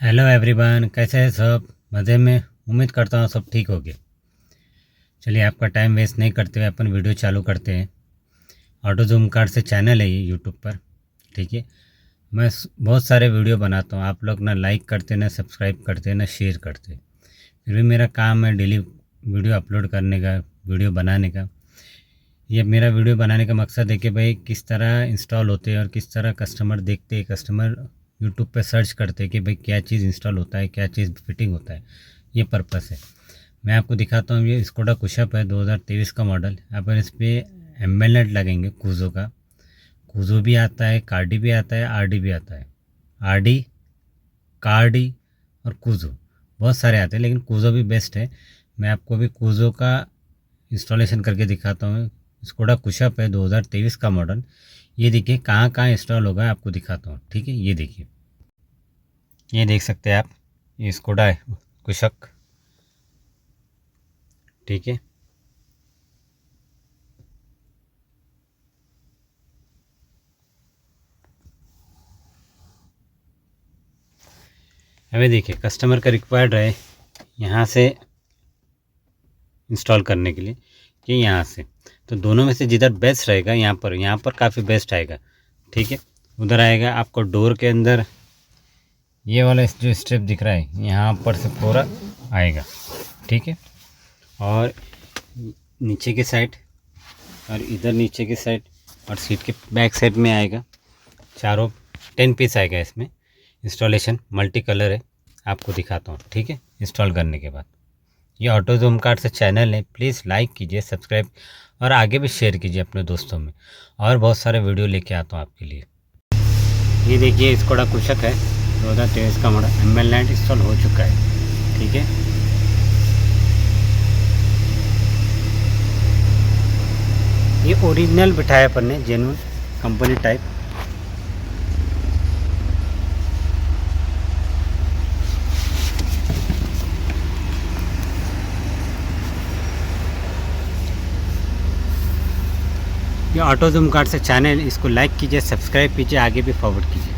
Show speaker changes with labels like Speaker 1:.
Speaker 1: Hello everyone, कैसे हैं सब? मज़े में। उम्मीद करता हूँ सब ठीक होगे। चलिए, आपका टाइम वेस्ट नहीं करते हुए अपन वीडियो चालू करते हैं। ऑटो जूम कार से चैनल है ये यूट्यूब पर। ठीक है। बहुत सारे वीडियो बनाता हूँ, आप लोग ना लाइक करते, ना सब्सक्राइब करते, ना शेयर करते। फिर भी मेरा काम है डेली वीडियो अपलोड करने का, वीडियो बनाने का। ये मेरा वीडियो बनाने का मकसद है कि भाई किस तरह इंस्टॉल होते हैं और किस तरह कस्टमर देखते हैं, कस्टमर यूट्यूब पे सर्च करते हैं कि भाई क्या चीज़ इंस्टॉल होता है, क्या चीज़ फिटिंग होता है। ये पर्पस है। मैं आपको दिखाता हूँ। ये स्कोडा कुशअप है 2023 का मॉडल। अपन इस पर एम्बेलनेट लगेंगे कूजो का। कूजो भी आता है, कार्डी भी आता है, आरडी भी आता है। आरडी, कार्डी और कूजो बहुत सारे आते हैं, लेकिन कूजो भी बेस्ट है। मैं आपको अभी कूजो का इंस्टॉलेशन करके दिखाता हूँ। स्कोडा कुशअप है 2023 का मॉडल। ये देखिए कहाँ कहाँ इंस्टॉल होगा, आपको दिखाता हूँ। ठीक है, ये देखिए, ये देख सकते हैं आप। ये स्कोडा है कुशक। ठीक है। हमें देखिए कस्टमर का रिक्वायर्ड है यहाँ से इंस्टॉल करने के लिए कि यहाँ से, तो दोनों में से जिधर बेस्ट रहेगा यहाँ पर काफ़ी बेस्ट आएगा। ठीक है। उधर आएगा आपको डोर के अंदर ये वाला जो स्टेप दिख रहा है यहाँ पर से पूरा आएगा। ठीक है। और नीचे की साइड और इधर नीचे की साइड और सीट के बैक साइड में आएगा। चारों 10 पीस आएगा इसमें। इंस्टॉलेशन मल्टी कलर है, आपको दिखाता हूँ। ठीक है। इंस्टॉल करने के बाद ये ऑटो जूम कार से चैनल है, प्लीज़ लाइक कीजिए, सब्सक्राइब और आगे भी शेयर कीजिए अपने दोस्तों में। और बहुत सारे वीडियो लेके आता हूँ आपके लिए। ये देखिए स्कोडा कुशक है 2023 का मॉडल। एम्बेलनेट इंस्टॉल हो चुका है। ठीक है। ये ओरिजिनल बिठाया अपन ने, जेन्युइन कंपनी टाइप। ये ऑटो जूम कार से चैनल, इसको लाइक कीजिए, सब्सक्राइब कीजिए, आगे भी फॉरवर्ड कीजिए।